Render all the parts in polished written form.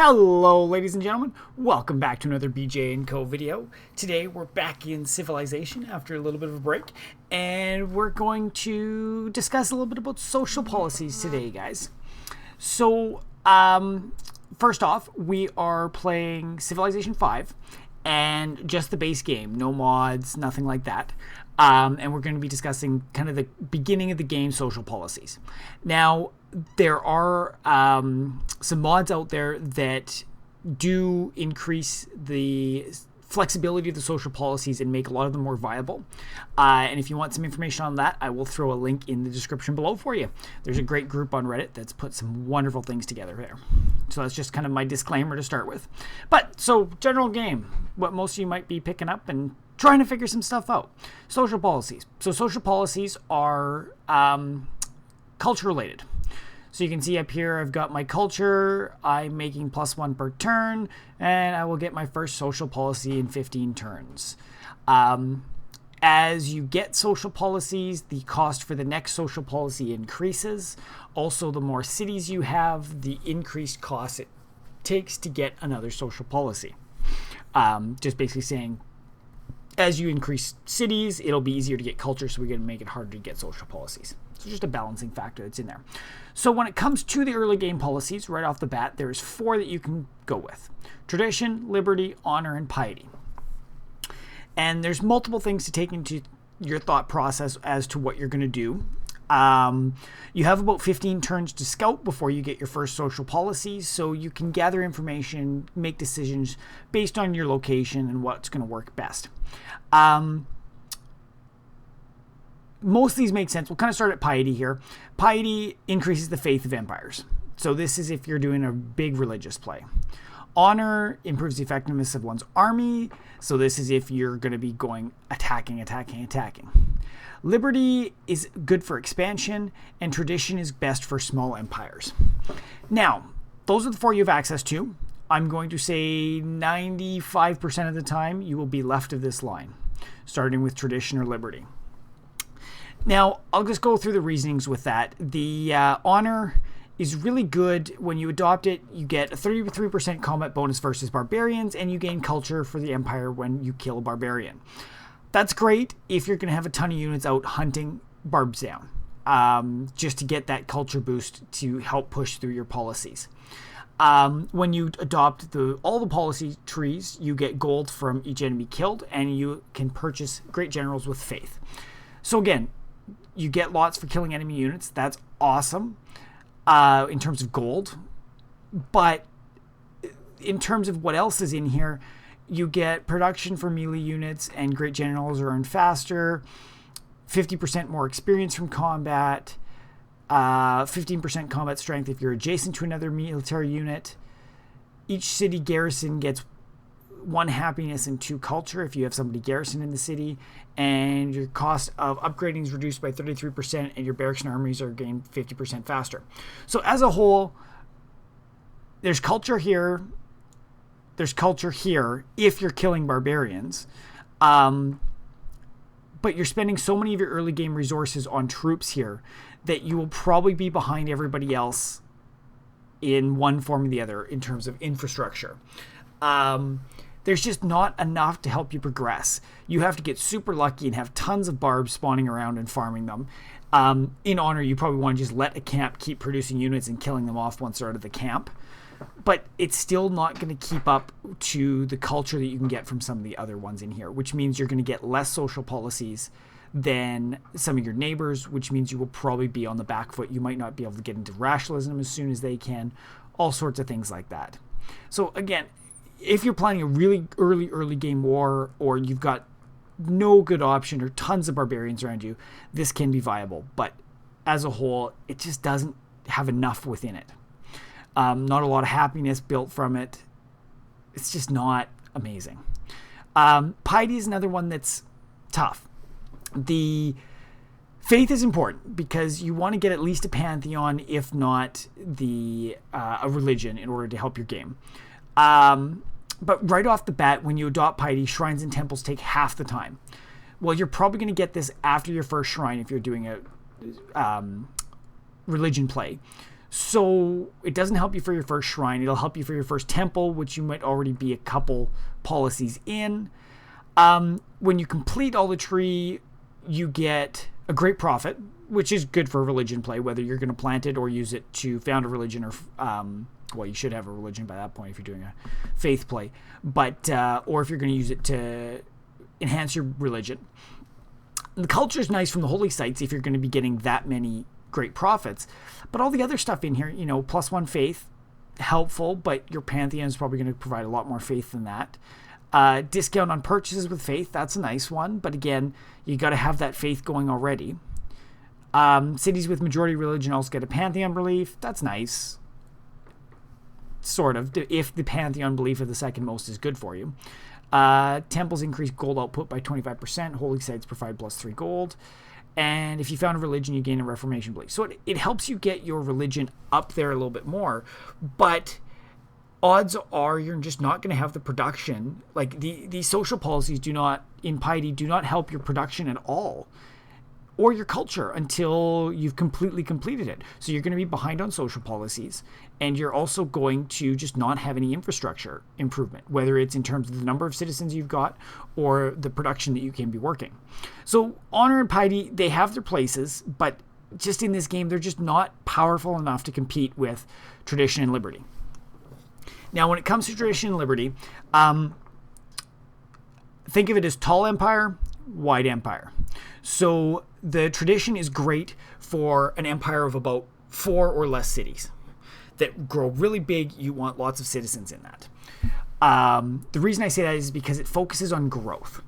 Hello ladies and gentlemen, welcome back to another BJ&Co video. Today we're back in Civilization after a little bit of a break, and we're going to discuss a little bit about social policies today, guys. So, first off, we are playing Civilization 5 and just the base game, no mods, nothing like that. And we're going to be discussing kind of the beginning of the game social policies. Now, there are some mods out there that do increase the flexibility of the social policies and make a lot of them more viable. And if you want some information on that, I will throw a link in the description below for you. There's a great group on Reddit that's put some wonderful things together there. So that's just kind of my disclaimer to start with. But, so, general game, what most of you might be picking up and trying to figure some stuff out. Social policies. So social policies are culture related. So you can see up here, I've got my culture, I'm making +1 per turn, and I will get my first social policy in 15 turns. As you get social policies, the cost for the next social policy increases. Also, the more cities you have, the increased cost it takes to get another social policy. Just basically saying, as you increase cities, it'll be easier to get culture, so we're going to make it harder to get social policies. So just a balancing factor that's in there. So when it comes to the early game policies, right off the bat, there's 4 that you can go with. Tradition, liberty, honor, and piety. And there's multiple things to take into your thought process as to what you're going to do. You have about 15 turns to scout before you get your first social policies, so you can gather information, make decisions based on your location and what's going to work best. Most of these make sense. We'll kind of start at piety here. Piety increases the faith of empires. So this is if you're doing a big religious play. Honor improves the effectiveness of one's army. So this is if you're going to be going attacking. Liberty is good for expansion, and tradition is best for small empires. Now, those are the 4 you have access to. I'm going to say 95% of the time you will be left of this line, starting with tradition or liberty. Now, I'll just go through the reasonings with that. The honor is really good. When you adopt it, you get a 33% combat bonus versus barbarians, and you gain culture for the empire when you kill a barbarian. That's great if you're going to have a ton of units out hunting barbs down, just to get that culture boost to help push through your policies. When you adopt all the policy trees, you get gold from each enemy killed, and you can purchase great generals with faith. So again, you get lots for killing enemy units. That's awesome in terms of gold. But in terms of what else is in here, you get production for melee units, and great generals are earned faster, 50% more experience from combat, 15% combat strength if you're adjacent to another military unit. Each city garrison gets 1 happiness and 2 culture if you have somebody garrisoned in the city, and your cost of upgrading is reduced by 33%, and your barracks and armies are gained 50% faster. So as a whole, there's culture here. There's culture here if you're killing barbarians. But you're spending so many of your early game resources on troops here that you will probably be behind everybody else in one form or the other in terms of infrastructure. There's just not enough to help you progress. You have to get super lucky and have tons of barbs spawning around and farming them. In honor, you probably want to just let a camp keep producing units and killing them off once they're out of the camp. But it's still not going to keep up to the culture that you can get from some of the other ones in here, which means you're going to get less social policies than some of your neighbors, which means you will probably be on the back foot. You might not be able to get into rationalism as soon as they can, all sorts of things like that. So again, if you're planning a really early game war, or you've got no good option or tons of barbarians around you, this can be viable. But as a whole, it just doesn't have enough within it. Not a lot of happiness built from it. It's just not amazing. Piety is another one that's tough. The faith is important because you want to get at least a pantheon, if not a religion, in order to help your game. But right off the bat, when you adopt piety, shrines and temples take half the time. Well, you're probably going to get this after your first shrine if you're doing a religion play. So it doesn't help you for your first shrine. It'll help you for your first temple, which you might already be a couple policies in. When you complete all the tree, you get a great profit, which is good for religion play, whether you're going to plant it or use it to found a religion, or well, you should have a religion by that point if you're doing a faith play, but or if you're going to use it to enhance your religion. And the culture is nice from the holy sites if you're going to be getting that many great profits, but all the other stuff in here, +1 faith, helpful, but your pantheon is probably going to provide a lot more faith than that. Discount on purchases with faith, that's a nice one, but again, you got to have that faith going already. Cities with majority religion also get a pantheon belief, that's nice, sort of, if the pantheon belief of the second most is good for you. Temples increase gold output by 25%, holy sites provide +3 gold, and if you found a religion, you gain a reformation belief. So it helps you get your religion up there a little bit more, but odds are you're just not going to have the production. Like these social policies in Piety do not help your production at all, or your culture, until you've completely completed it. So you're going to be behind on social policies, and you're also going to just not have any infrastructure improvement, whether it's in terms of the number of citizens you've got or the production that you can be working. So honor and piety, they have their places, but just in this game, they're just not powerful enough to compete with tradition and liberty. Now, when it comes to tradition and liberty, think of it as tall empire, wide empire. So the tradition is great for an empire of about 4 or less cities that grow really big. You want lots of citizens in that. The reason I say that is because it focuses on growth.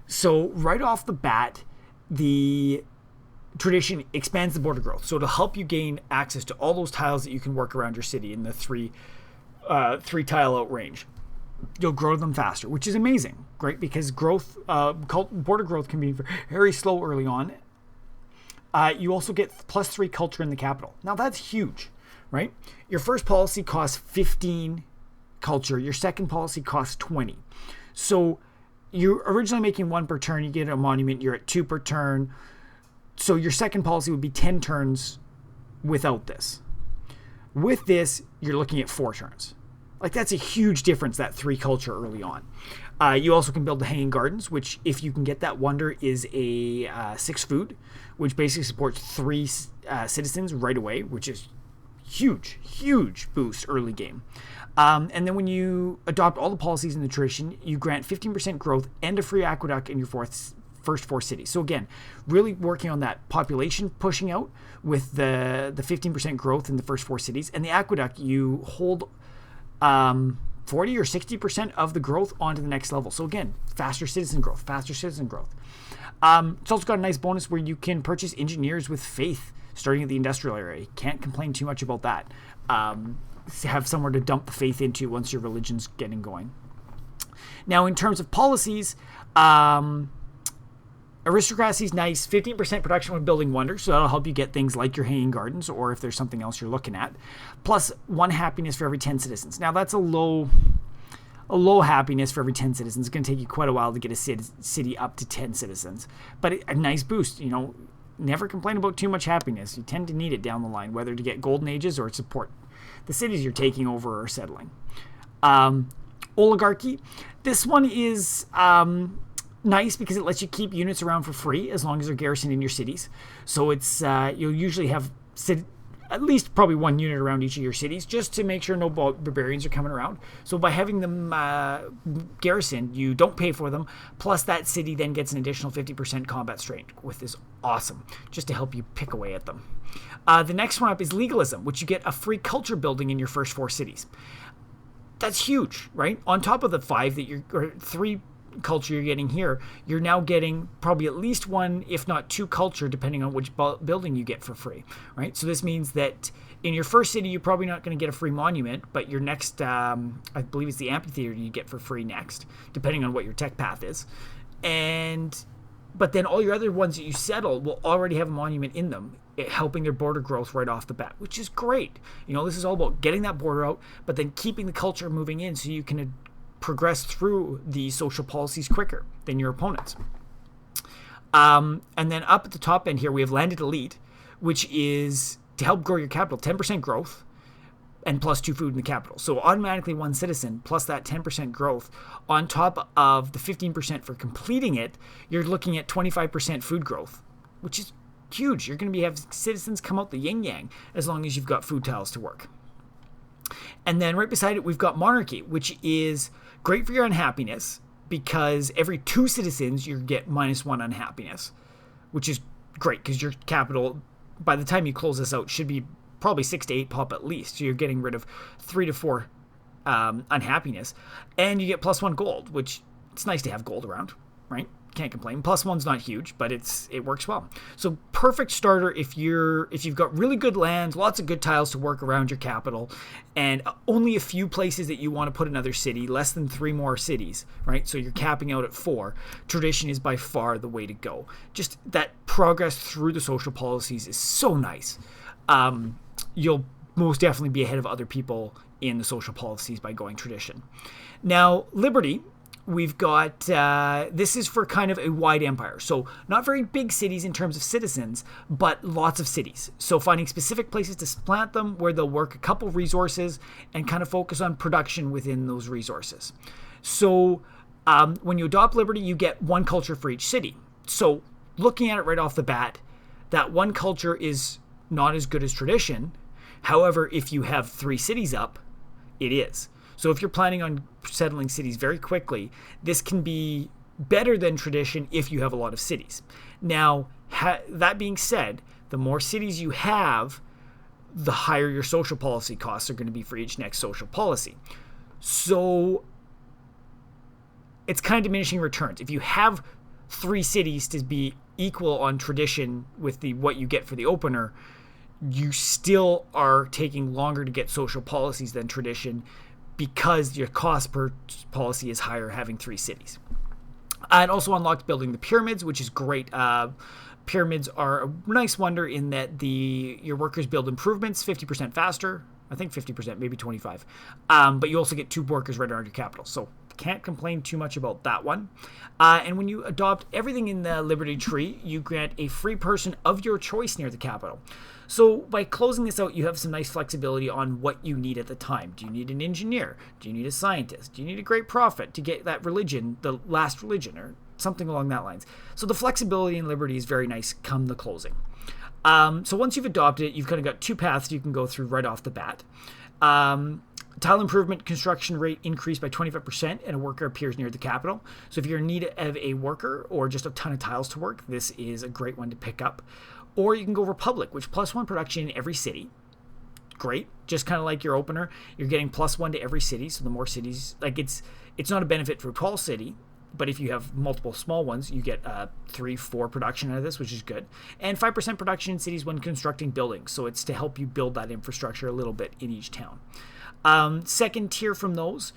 So right off the bat, the tradition expands the border growth. So it'll help you gain access to all those tiles that you can work around your city in the three tile out range. You'll grow them faster, which is amazing, right? Because growth, border growth can be very slow early on. You also get +3 culture in the capital. Now that's huge, right? Your first policy costs 15 culture. Your second policy costs 20. So you're originally making 1 per turn. You get a monument. You're at 2 per turn. So your second policy would be 10 turns without this. With this, you're looking at 4 turns. Like, that's a huge difference, that 3 culture early on. You also can build the hanging gardens, which, if you can get that wonder, is a 6 food, which basically supports 3 citizens right away, which is huge boost early game. And then when you adopt all the policies in the tradition, you grant 15% growth and a free aqueduct in your first 4 cities. So again, really working on that population pushing out with the 15% growth in the first 4 cities. And the aqueduct, you hold 40 or 60% of the growth onto the next level. So again, faster citizen growth. It's also got a nice bonus where you can purchase engineers with faith starting at the industrial area. You can't complain too much about that. Have somewhere to dump the faith into once your religion's getting going. Now, in terms of policies, aristocracy is nice. 15% production when building wonders, so that'll help you get things like your hanging gardens, or if there's something else you're looking at. Plus 1 happiness for every 10 citizens. Now that's a low happiness for every 10 citizens. It's going to take you quite a while to get a city up to 10 citizens, but a nice boost. Never complain about too much happiness. You tend to need it down the line, whether to get golden ages or support the cities you're taking over or settling. Oligarchy. This one is nice because it lets you keep units around for free as long as they're garrisoned in your cities. So it's you'll usually have at least probably 1 unit around each of your cities, just to make sure no barbarians are coming around. So by having them garrisoned, you don't pay for them. Plus that city then gets an additional 50% combat strength, which is awesome, just to help you pick away at them. The next one up is legalism, which you get a free culture building in your first 4 cities. That's huge, right? On top of the 3 culture you're getting here, you're now getting probably at least 1, if not 2 culture, depending on which building you get for free, right? So this means that in your first city, you're probably not going to get a free monument, but your next, I believe it's the amphitheater you get for free next, depending on what your tech path is. But then all your other ones that you settle will already have a monument in them, helping their border growth right off the bat, which is great. This is all about getting that border out, but then keeping the culture moving in so you can progress through the social policies quicker than your opponents. And then up at the top end here, we have landed elite, which is to help grow your capital, 10% growth and plus 2 food in the capital. So automatically 1 citizen plus that 10% growth on top of the 15% for completing it, you're looking at 25% food growth, which is huge. You're going to have citizens come out the yin-yang as long as you've got food tiles to work. And then right beside it, we've got monarchy, which is great for your unhappiness because every 2 citizens, you get -1 unhappiness, which is great because your capital, by the time you close this out, should be probably 6 to 8 pop at least. So you're getting rid of 3 to 4 unhappiness. And you get +1 gold, which it's nice to have gold around, right? Can't complain. +1's not huge, but it works well. So perfect starter if you've got really good lands, lots of good tiles to work around your capital, and only a few places that you want to put another city, less than 3 more cities, right? So you're capping out at 4. Tradition is by far the way to go. Just that progress through the social policies is so nice. You'll most definitely be ahead of other people in the social policies by going tradition. Now, liberty. We've got, this is for kind of a wide empire. So not very big cities in terms of citizens, but lots of cities. So finding specific places to plant them where they'll work a couple resources and kind of focus on production within those resources. So when you adopt liberty, you get 1 culture for each city. So looking at it right off the bat, that 1 culture is not as good as tradition. However, if you have 3 cities up, it is. So if you're planning on settling cities very quickly, this can be better than tradition if you have a lot of cities. Now, that being said, the more cities you have, the higher your social policy costs are going to be for each next social policy. So it's kind of diminishing returns. If you have 3 cities to be equal on tradition with what you get for the opener, you still are taking longer to get social policies than tradition, because your cost per policy is higher having 3 cities. And also unlocks building the pyramids, which is great. Pyramids are a nice wonder in that your workers build improvements 50% faster. I think 50%, maybe 25. But you also get 2 workers right around your capital. So can't complain too much about that one. And when you adopt everything in the Liberty Tree, you grant a free person of your choice near the capital. So by closing this out, you have some nice flexibility on what you need at the time. Do you need an engineer? Do you need a scientist? Do you need a great prophet to get that religion, the last religion, or something along that lines? So the flexibility and liberty is very nice come the closing. So once you've adopted it, you've kind of got 2 paths you can go through right off the bat. Tile improvement construction rate increased by 25% and a worker appears near the capital. So if you're in need of a worker or just a ton of tiles to work, this is a great one to pick up. Or you can go Republic, which +1 production in every city. Great. Just kind of like your opener, you're getting +1 to every city. So the more cities, like it's not a benefit for a tall city, but if you have multiple small ones, you get 3-4 production out of this, which is good. And 5% production in cities when constructing buildings. So it's to help you build that infrastructure a little bit in each town. Second tier from those,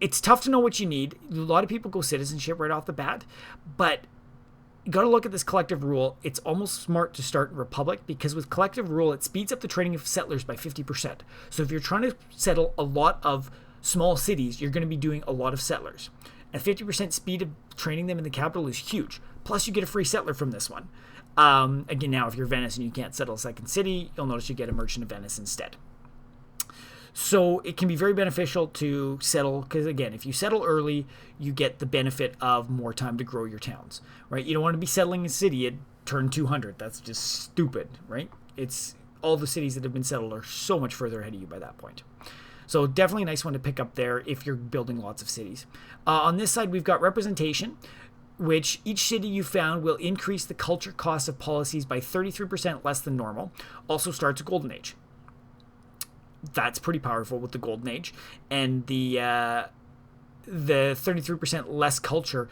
it's tough to know what you need. A lot of people go citizenship right off the bat, but you got to look at this collective rule. It's almost smart to start in Republic because with collective rule, it speeds up the training of settlers by 50%. So if you're trying to settle a lot of small cities, you're going to be doing a lot of settlers. And 50% speed of training them in the capital is huge. Plus, you get a free settler from this one. Again, now, if you're Venice and you can't settle a second city, you'll notice you get a merchant of Venice instead. So it can be very beneficial to settle because, again, if you settle early, you get the benefit of more time to grow your towns, right? You don't want to be settling a city at turn 200. That's just stupid, right? It's all the cities that have been settled are so much further ahead of you by that point. So definitely a nice one to pick up there if you're building lots of cities. On this side, we've got representation, which each city you found will increase the culture cost of policies by 33% less than normal. Also starts a golden age. That's pretty powerful with the golden age. And the 33% less culture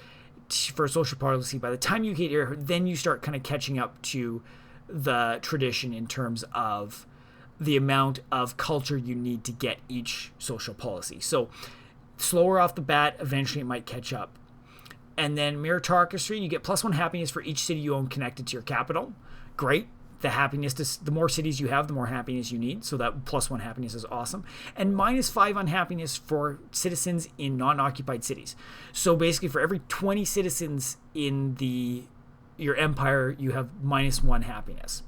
for a social policy, by the time you get here, then you start kind of catching up to the tradition in terms of the amount of culture you need to get each social policy. So slower off the bat, eventually it might catch up. And then meritocracy, you get +1 happiness for each city you own connected to your capital. Great. The more cities you have, the more happiness you need. So that +1 happiness is awesome. And -5 unhappiness for citizens in non-occupied cities. So basically for every 20 citizens in your empire, you have -1 happiness.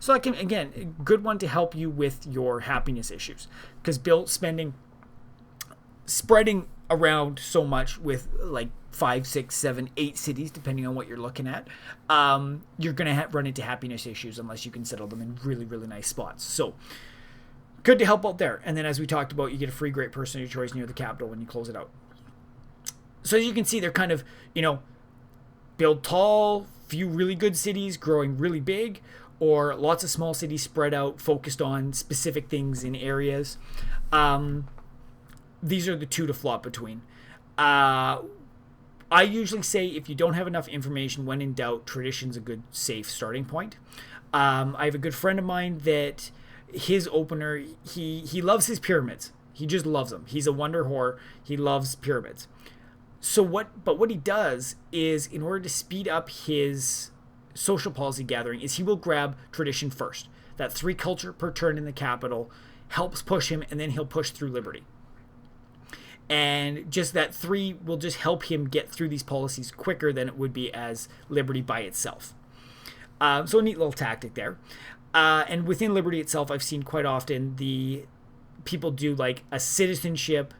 So that can, again, a good one to help you with your happiness issues, because bill spending, spreading around so much with like 5, 6, 7, 8 cities, depending on what you're looking at, you're going to run into happiness issues unless you can settle them in really, really nice spots. So good to help out there. And then, as we talked about, you get a free great person of your choice near the capital when you close it out. So as you can see, they're kind of, build tall, few really good cities growing really big, or lots of small cities spread out, focused on specific things in areas. These are the two to flop between. I usually say, if you don't have enough information, when in doubt, tradition's a good, safe starting point. I have a good friend of mine that his opener, he loves his pyramids. He just loves them. He's a wonder whore. He loves pyramids. So what he does is, in order to speed up his social policy gathering, is he will grab tradition first. That 3 culture per turn in the capital helps push him, and then he'll push through liberty. And just that 3 will just help him get through these policies quicker than it would be as liberty by itself. So a neat little tactic there. And within liberty itself, I've seen quite often the people do like a citizenship,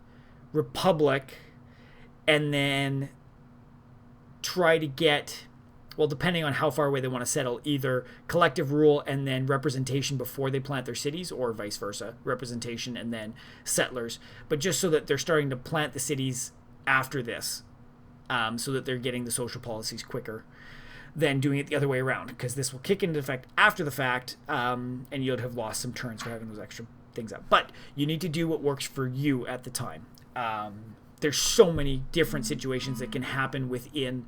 republic, and then try to get, well, depending on how far away they want to settle, either collective rule and then representation before they plant their cities, or vice versa, representation and then settlers. But just so that they're starting to plant the cities after this, so that they're getting the social policies quicker than doing it the other way around, because this will kick into effect after the fact, and you'll have lost some turns for having those extra things up. But you need to do what works for you at the time. There's so many different situations that can happen within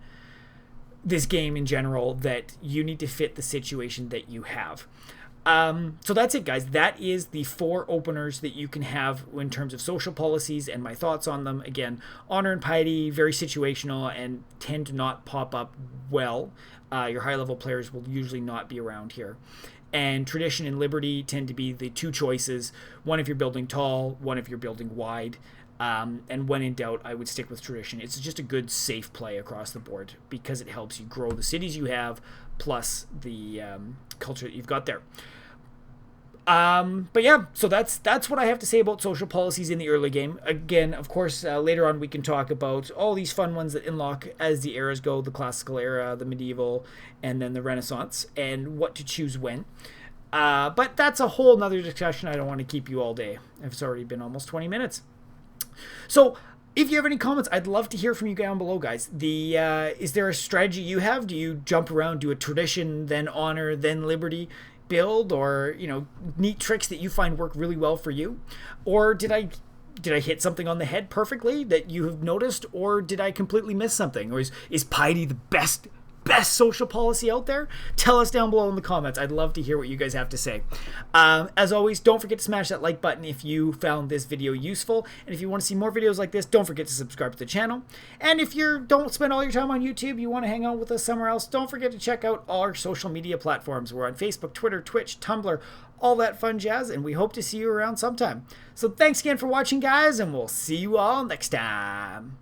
this game in general that you need to fit the situation that you have. So that's it, guys. That is the 4 openers that you can have in terms of social policies and my thoughts on them. Again, honor and piety, very situational and tend to not pop up well. Your high-level players will usually not be around here. And tradition and liberty tend to be the 2 choices. One if you're building tall, one if you're building wide. And when in doubt, I would stick with tradition. It's just a good, safe play across the board because it helps you grow the cities you have, plus the culture that you've got there. But yeah, so that's what I have to say about social policies in the early game. Again, of course, later on we can talk about all these fun ones that unlock as the eras go, the classical era, the medieval, and then the Renaissance, and what to choose when. But that's a whole nother discussion. I don't want to keep you all day. It's already been almost 20 minutes. So if you have any comments, I'd love to hear from you down below, guys. Is there a strategy you have? Do you jump around, do a tradition, then honor, then liberty build, or neat tricks that you find work really well for you? Or did I hit something on the head perfectly that you have noticed, or did I completely miss something? Or is piety the best social policy out there? Tell us down below in the comments. I'd love to hear what you guys have to say. As always, don't forget to smash that like button if you found this video useful. And if you want to see more videos like this, don't forget to subscribe to the channel. And if you don't spend all your time on YouTube, you want to hang out with us somewhere else, don't forget to check out all our social media platforms. We're on Facebook, Twitter, Twitch, Tumblr, all that fun jazz, and we hope to see you around sometime. So thanks again for watching, guys, and we'll see you all next time.